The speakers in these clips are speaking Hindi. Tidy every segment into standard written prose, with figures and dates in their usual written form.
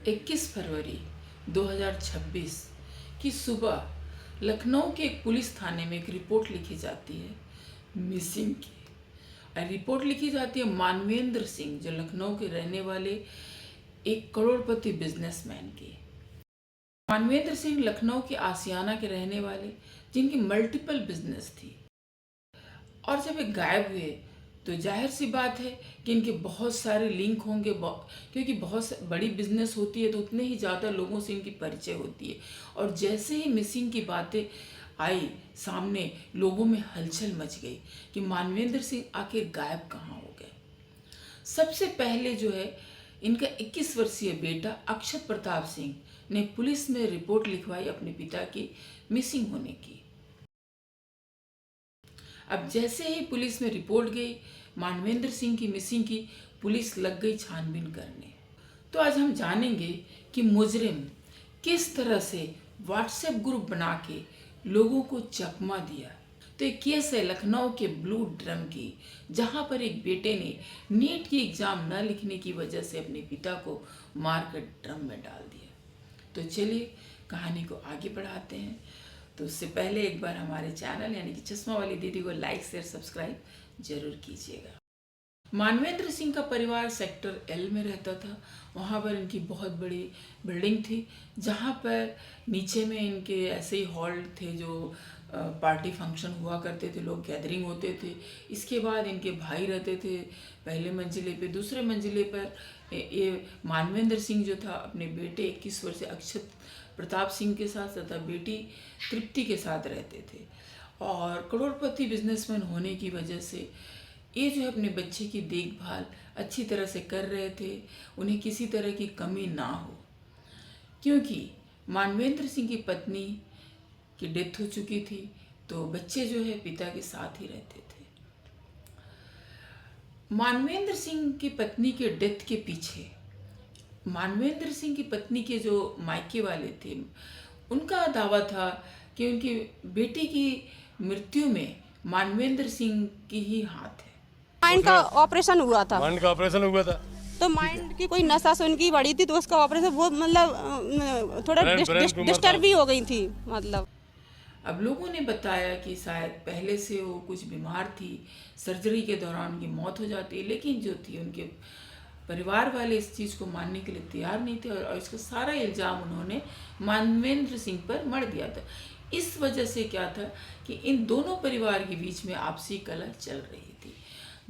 21 फरवरी 2026 की सुबह लखनऊ के एक पुलिस थाने में एक रिपोर्ट लिखी जाती है मिसिंग की। रिपोर्ट लिखी जाती है मानवेंद्र सिंह, जो लखनऊ के रहने वाले एक करोड़पति बिजनेसमैन की। मानवेंद्र सिंह लखनऊ के आसियाना के रहने वाले, जिनकी मल्टीपल बिजनेस थी। और जब ये गायब हुए तो जाहिर सी बात है कि इनके बहुत सारे लिंक होंगे, क्योंकि बहुत बड़ी बिजनेस होती है तो उतने ही ज़्यादा लोगों से इनकी परिचय होती है। और जैसे ही मिसिंग की बातें आई सामने, लोगों में हलचल मच गई कि मानवेंद्र सिंह आखिर गायब कहाँ हो गए। सबसे पहले जो है इनका 21 वर्षीय बेटा अक्षत प्रताप सिंह ने पुलिस में रिपोर्ट लिखवाई अपने पिता की मिसिंग होने की। अब जैसे ही पुलिस में रिपोर्ट गई मानवेंद्र सिंह की मिसिंग की, पुलिस लग गई छानबीन करने। तो आज हम जानेंगे कि मुजरिम किस तरह से व्हाट्सएप ग्रुप बना के लोगों को चकमा दिया। तो एक केस है लखनऊ के ब्लू ड्रम की, जहां पर एक बेटे ने नीट की एग्जाम न लिखने की वजह से अपने पिता को मारकर ड्रम में डाल दिया। तो चलिए कहानी को आगे बढ़ाते हैं। तो उससे पहले एक बार हमारे चैनल यानी कि चश्मा वाली दीदी को लाइक शेयर सब्सक्राइब जरूर कीजिएगा। मानवेंद्र सिंह का परिवार सेक्टर एल में रहता था। वहाँ पर इनकी बहुत बड़ी बिल्डिंग थी, जहाँ पर नीचे में इनके ऐसे ही हॉल थे जो पार्टी फंक्शन हुआ करते थे, लोग गैदरिंग होते थे। इसके बाद इनके भाई रहते थे पहले मंजिले पे। दूसरे मंजिले पर ये मानवेंद्र सिंह जो था अपने बेटे 21 वर्षीय अक्षत प्रताप सिंह के साथ तथा बेटी तृप्ति के साथ रहते थे। और करोड़पति बिजनेसमैन होने की वजह से ये जो है अपने बच्चे की देखभाल अच्छी तरह से कर रहे थे, उन्हें किसी तरह की कमी ना हो। क्योंकि मानवेंद्र सिंह की पत्नी की डेथ हो चुकी थी, तो बच्चे जो है पिता के साथ ही रहते थे। मानवेंद्र सिंह की पत्नी के डेथ के पीछे मानवेंद्र सिंह की पत्नी के जो मायके वाले थे, उनका दावा था कि उनकी बेटी की मृत्यु में मानवेंद्र सिंह की ही हाथ है। माइंड का ऑपरेशन हुआ था। माइंड का ऑपरेशन हुआ था। तो माइंड की कोई नसा उनकी बड़ी थी, तो उसका ऑपरेशन बहुत मतलब थोड़ा डिस्टर्ब भी हो गई थी मतलब। अब लोगों ने बताया कि शायद पहले से वो कुछ बीमार थी, सर्जरी के दौरान उनकी मौत हो जाती, लेकिन जो थी उनके परिवार वाले इस चीज़ को मानने के लिए तैयार नहीं थे और इसका सारा इल्ज़ाम उन्होंने मानवेंद्र सिंह पर मढ़ दिया था। इस वजह से क्या था कि इन दोनों परिवार के बीच में आपसी कलह चल रही थी।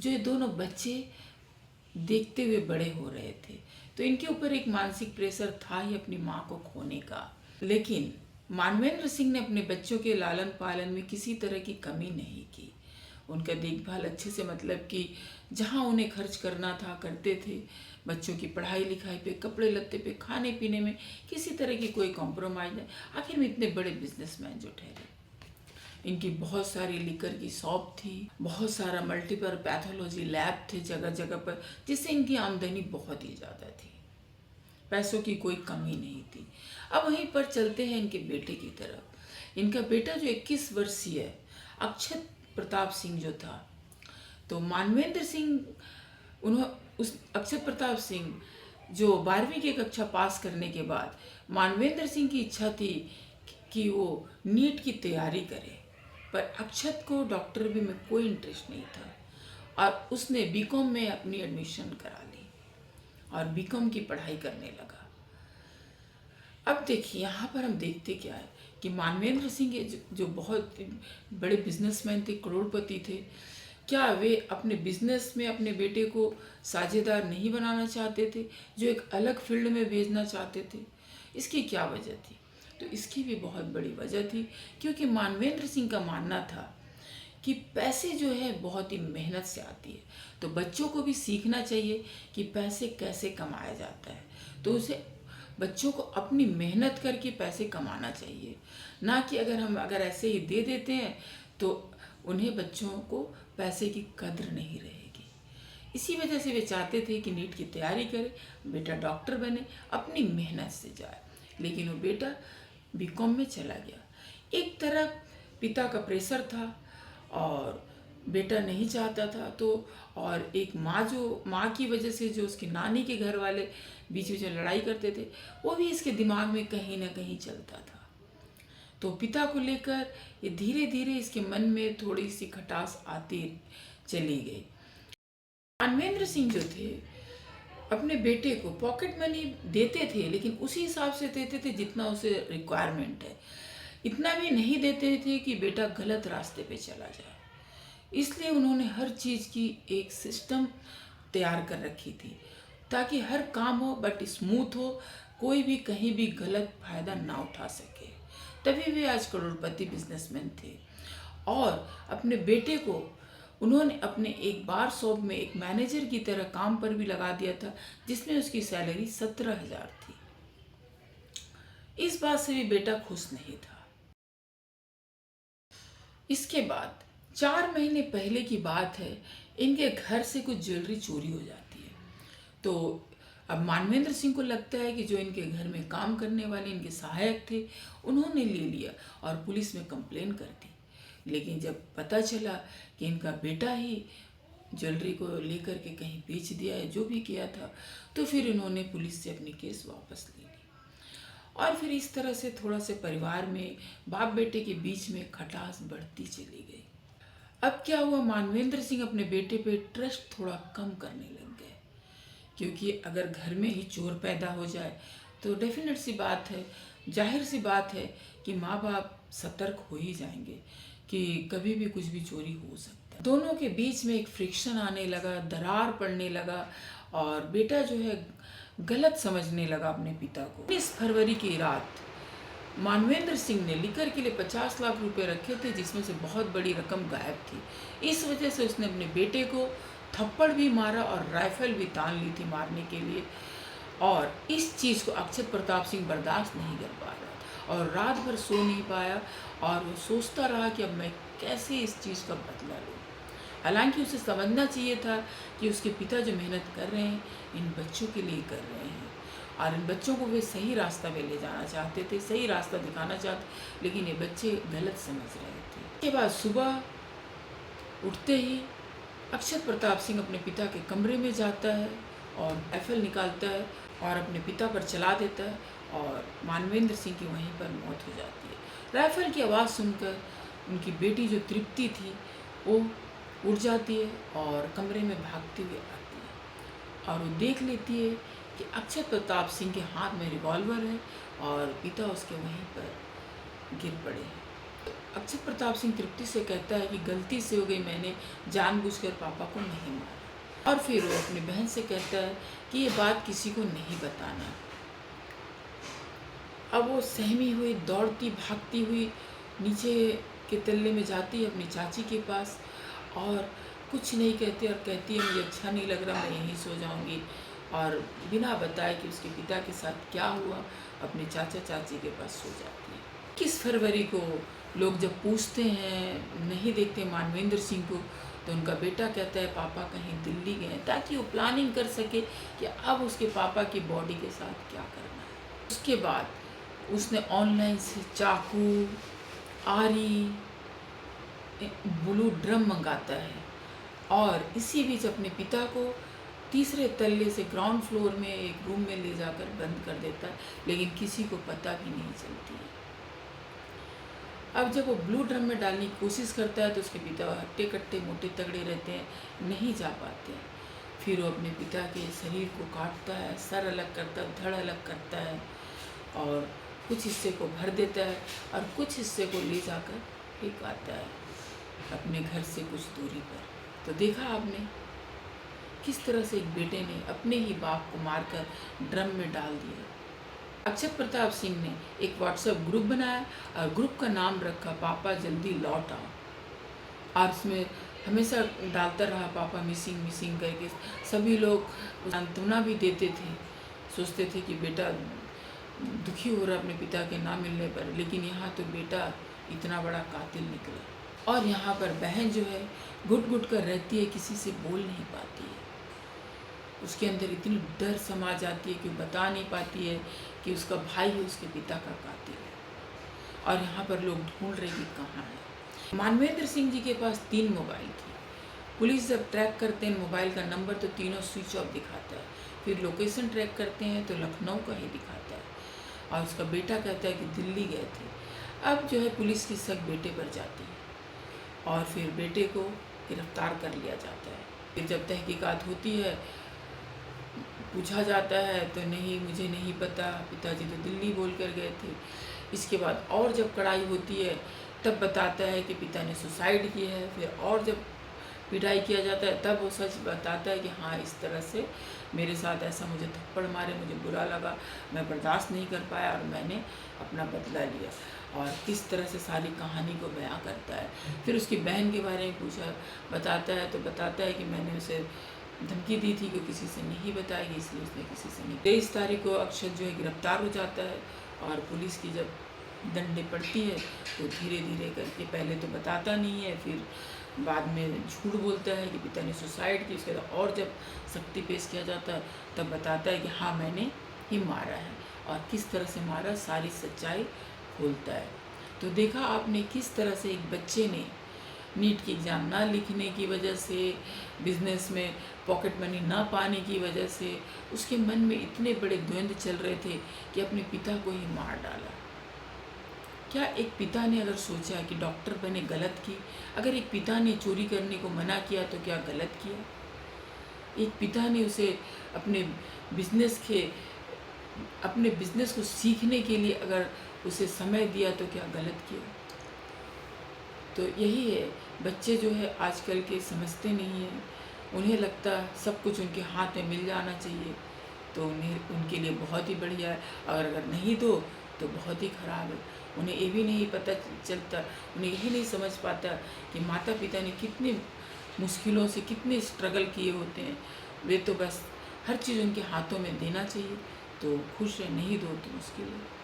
जो ये दोनों बच्चे देखते हुए बड़े हो रहे थे, तो इनके ऊपर एक मानसिक प्रेशर था ही अपनी माँ को खोने का। लेकिन मानवेंद्र सिंह ने अपने बच्चों के लालन पालन में किसी तरह की कमी नहीं की। उनका देखभाल अच्छे से, मतलब कि जहाँ उन्हें खर्च करना था करते थे। बच्चों की पढ़ाई लिखाई पे, कपड़े लत्ते पे, खाने पीने में किसी तरह की कोई कॉम्प्रोमाइज़ नहीं। आखिर में इतने बड़े बिजनेसमैन जो ठहरे। इनकी बहुत सारी लिकर की शॉप थी, बहुत सारा मल्टीपल पैथोलॉजी लैब थे जगह जगह पर, जिससे इनकी आमदनी बहुत ही ज़्यादा थी। पैसों की कोई कमी नहीं थी। अब वहीं पर चलते हैं इनके बेटे की तरफ। इनका बेटा जो 21 वर्षीय अक्षत प्रताप सिंह जो था, तो मानवेंद्र सिंह उस अक्षत प्रताप सिंह जो 12वीं की कक्षा पास करने के बाद मानवेंद्र सिंह की इच्छा थी कि वो नीट की तैयारी करे, पर अक्षत को डॉक्टर भी में कोई इंटरेस्ट नहीं था और उसने बीकॉम में अपनी एडमिशन करा ली और बीकॉम की पढ़ाई करने लगा। अब देखिए यहाँ पर हम देखते क्या है कि मानवेंद्र सिंह जो बहुत बड़े बिजनेसमैन थे, करोड़पति थे, क्या वे अपने बिजनेस में अपने बेटे को साझेदार नहीं बनाना चाहते थे, जो एक अलग फील्ड में भेजना चाहते थे? इसकी क्या वजह थी? तो इसकी भी बहुत बड़ी वजह थी, क्योंकि मानवेंद्र सिंह का मानना था कि पैसे जो है बहुत ही मेहनत से आती है, तो बच्चों को भी सीखना चाहिए कि पैसे कैसे कमाया जाता है। तो उसे बच्चों को अपनी मेहनत करके पैसे कमाना चाहिए, ना कि अगर ऐसे ही दे देते हैं तो उन्हें बच्चों को पैसे की कद्र नहीं रहेगी। इसी वजह से वे चाहते थे कि नीट की तैयारी करे, बेटा डॉक्टर बने, अपनी मेहनत से जाए। लेकिन वो बेटा बीकॉम में चला गया। एक तरफ पिता का प्रेशर था और बेटा नहीं चाहता था, तो और एक माँ की वजह से जो उसकी नानी के घर वाले बीच में जो लड़ाई करते थे, वो भी इसके दिमाग में कहीं ना कहीं चलता था। तो पिता को लेकर ये धीरे धीरे इसके मन में थोड़ी सी खटास आती चली गई। मानवेंद्र सिंह जो थे अपने बेटे को पॉकेट मनी देते थे, लेकिन उसी हिसाब से देते थे जितना उसे रिक्वायरमेंट है। इतना भी नहीं देते थे कि बेटा गलत रास्ते पे चला जाए। इसलिए उन्होंने हर चीज़ की एक सिस्टम तैयार कर रखी थी ताकि हर काम हो बट स्मूथ हो, कोई भी कहीं भी गलत फायदा ना उठा सके। तभी वे आज करोड़पति बिजनेसमैन थे। और अपने बेटे को उन्होंने अपने एक बार शॉप में एक मैनेजर की तरह काम पर भी लगा दिया था, जिसमें उसकी सैलरी 17,000 थी। इस बात से भी बेटा खुश नहीं था। इसके बाद 4 महीने पहले की बात है, इनके घर से कुछ ज्वेलरी चोरी हो जाती है। तो अब मानवेंद्र सिंह को लगता है कि जो इनके घर में काम करने वाले इनके सहायक थे, उन्होंने ले लिया और पुलिस में कंप्लेन कर दी। लेकिन जब पता चला कि इनका बेटा ही ज्वेलरी को लेकर के कहीं बेच दिया है, जो भी किया था, तो फिर इन्होंने पुलिस से अपनी केस वापस ले ली। और फिर इस तरह से थोड़ा से परिवार में बाप बेटे के बीच में खटास बढ़ती चली गई। अब क्या हुआ, मानवेंद्र सिंह अपने बेटे पे ट्रस्ट थोड़ा कम करने लग गए, क्योंकि अगर घर में ही चोर पैदा हो जाए तो डेफिनेट सी बात है, जाहिर सी बात है कि माँ बाप सतर्क हो ही जाएंगे कि कभी भी कुछ भी चोरी हो सकता है। दोनों के बीच में एक फ्रिक्शन आने लगा, दरार पड़ने लगा और बेटा जो है गलत समझने लगा अपने पिता को। 19 फरवरी की रात मानवेंद्र सिंह ने लिकर के लिए 50 लाख रुपए रखे थे, जिसमें से बहुत बड़ी रकम गायब थी। इस वजह से उसने अपने बेटे को थप्पड़ भी मारा और राइफल भी तान ली थी मारने के लिए। और इस चीज़ को अक्षत प्रताप सिंह बर्दाश्त नहीं कर पा रहा और रात भर सो नहीं पाया और वो सोचता रहा कि अब मैं कैसे इस चीज़ का बदला लूँ। हालांकि उसे समझना चाहिए था कि उसके पिता जो मेहनत कर रहे हैं इन बच्चों के लिए कर रहे हैं और इन बच्चों को वे सही रास्ता में ले जाना चाहते थे, सही रास्ता दिखाना चाहते, लेकिन ये बच्चे गलत समझ रहे थे। उसके बाद सुबह उठते ही अक्षत प्रताप सिंह अपने पिता के कमरे में जाता है और राइफल निकालता है और अपने पिता पर चला देता है और मानवेंद्र सिंह की वहीं पर मौत हो जाती है। राइफल की आवाज़ सुनकर उनकी बेटी जो तृप्ति थी वो उठ जाती है और कमरे में भागते हुए आती है और वो देख लेती है कि अक्षत प्रताप सिंह के हाथ में रिवॉल्वर है और पिता उसके वहीं पर गिर पड़े हैं। अक्षत प्रताप सिंह तृप्ति से कहता है कि गलती से हो गई, मैंने जानबूझकर पापा को नहीं मारा। और फिर वो अपनी बहन से कहता है कि ये बात किसी को नहीं बताना। अब वो सहमी हुई दौड़ती भागती हुई नीचे के तल्ले में जाती है अपनी चाची के पास और कुछ नहीं कहती और कहती है मुझे अच्छा नहीं लग रहा, मैं यहीं सो जाऊंगी। और बिना बताए कि उसके पिता के साथ क्या हुआ अपने चाचा चाची के पास सो जाती है। 21 फरवरी को लोग जब पूछते हैं, नहीं देखते मानवेंद्र सिंह को, तो उनका बेटा कहता है पापा कहीं दिल्ली गए, ताकि वो प्लानिंग कर सके कि अब उसके पापा की बॉडी के साथ क्या करना है। उसके बाद उसने ऑनलाइन से चाकू, आरी, ब्लू ड्रम मंगाता है और इसी बीच अपने पिता को तीसरे तल्ले से ग्राउंड फ्लोर में एक रूम में ले जाकर बंद कर देता है, लेकिन किसी को पता भी नहीं चलती है। अब जब वो ब्लू ड्रम में डालने की कोशिश करता है तो उसके पिता हट्टे कट्टे मोटे तगड़े रहते हैं, नहीं जा पाते हैं। फिर वो अपने पिता के शरीर को काटता है, सर अलग करता है, धड़ अलग करता है और कुछ हिस्से को भर देता है और कुछ हिस्से को ले जाकर फेंक आता है अपने घर से कुछ दूरी पर। तो देखा आपने किस तरह से एक बेटे ने अपने ही बाप को मारकर ड्रम में डाल दिया। अक्षत प्रताप सिंह ने एक व्हाट्सएप ग्रुप बनाया और ग्रुप का नाम रखा पापा जल्दी लौट आओ और उसमें हमेशा डालता रहा पापा मिसिंग मिसिंग करके। सभी लोग सांत्वना भी देते थे, सोचते थे कि बेटा दुखी हो रहा अपने पिता के ना मिलने पर, लेकिन यहाँ तो बेटा इतना बड़ा कातिल निकला। और यहाँ पर बहन जो है घुट घुट कर रहती है, किसी से बोल नहीं पाती है। उसके अंदर इतनी डर समा जाती है कि बता नहीं पाती है कि उसका भाई है उसके पिता का कातिल है। और यहाँ पर लोग ढूंढ रहे कि कहाँ है। मानवेंद्र सिंह जी के पास 3 मोबाइल थी पुलिस जब ट्रैक करते हैं मोबाइल का नंबर तो तीनों स्विच ऑफ दिखाता है, फिर लोकेशन ट्रैक करते हैं तो लखनऊ का ही दिखाता है और उसका बेटा कहता है कि दिल्ली गए थे। अब जो है पुलिस की शक बेटे पर जाती है और फिर बेटे को गिरफ्तार कर लिया जाता है। फिर जब तहकीकात होती है, पूछा जाता है तो नहीं, मुझे नहीं पता, पिताजी तो दिल्ली बोल कर गए थे। इसके बाद और जब कड़ाई होती है तब बताता है कि पिता ने सुसाइड किया है। फिर और जब पिटाई किया जाता है तब वो सच बताता है कि हाँ, इस तरह से मेरे साथ ऐसा, मुझे थप्पड़ मारे, मुझे बुरा लगा, मैं बर्दाश्त नहीं कर पाया और मैंने अपना बदला लिया। और किस तरह से सारी कहानी को बयां करता है। फिर उसकी बहन के बारे में पूछा, बताता है तो बताता है कि मैंने उसे धमकी दी थी कि किसी से नहीं बताएगी, इसलिए उसने किसी से नहीं। 23 तारीख को अक्षत जो है गिरफ्तार हो जाता है और पुलिस की जब डंडे पड़ती है तो धीरे धीरे करके, पहले तो बताता नहीं है, फिर बाद में झूठ बोलता है कि पिता ने सुसाइड की। उसके बाद और जब सख्ती पेश किया जाता है तब बताता है कि हाँ, मैंने ही मारा है और किस तरह से मारा, सारी सच्चाई खोलता है। तो देखा आपने किस तरह से एक बच्चे ने नीट की एग्ज़ाम ना लिखने की वजह से, बिजनेस में पॉकेट मनी ना पाने की वजह से उसके मन में इतने बड़े द्वंद्व चल रहे थे कि अपने पिता को ही मार डाला। क्या एक पिता ने अगर सोचा कि डॉक्टर बने गलत की? अगर एक पिता ने चोरी करने को मना किया तो क्या गलत किया? एक पिता ने उसे अपने बिजनेस को सीखने के लिए अगर उसे समय दिया तो क्या गलत किया? तो यही है, बच्चे जो है आजकल के समझते नहीं हैं। उन्हें लगता सब कुछ उनके हाथ में मिल जाना चाहिए, तो उनके लिए बहुत ही बढ़िया है, और अगर नहीं दो तो बहुत ही ख़राब है। उन्हें ये भी नहीं पता चलता, उन्हें यही नहीं समझ पाता कि माता पिता ने कितनी मुश्किलों से, कितने स्ट्रगल किए होते हैं। वे तो बस हर चीज़ उनके हाथों में देना चाहिए तो खुश है, नहीं दो तो मुश्किल है।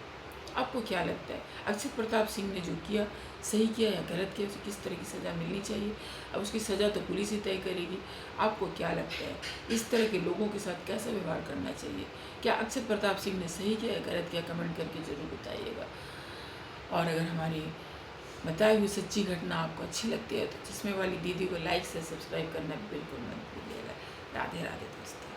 आपको क्या लगता है, अक्षत प्रताप सिंह ने जो किया सही किया या गलत किया? उसे किस तरह की सज़ा मिलनी चाहिए? अब उसकी सज़ा तो पुलिस ही तय करेगी। आपको क्या लगता है, इस तरह के लोगों के साथ कैसा व्यवहार करना चाहिए? क्या अक्षत प्रताप सिंह ने सही किया या गलत किया? कमेंट करके ज़रूर बताइएगा। और अगर हमारी बताई हुई सच्ची घटना आपको अच्छी लगती है तो चश्मे वाली दीदी को लाइक से सब्सक्राइब करना बिल्कुल मत भूलिएगा। राधे राधे दोस्तों।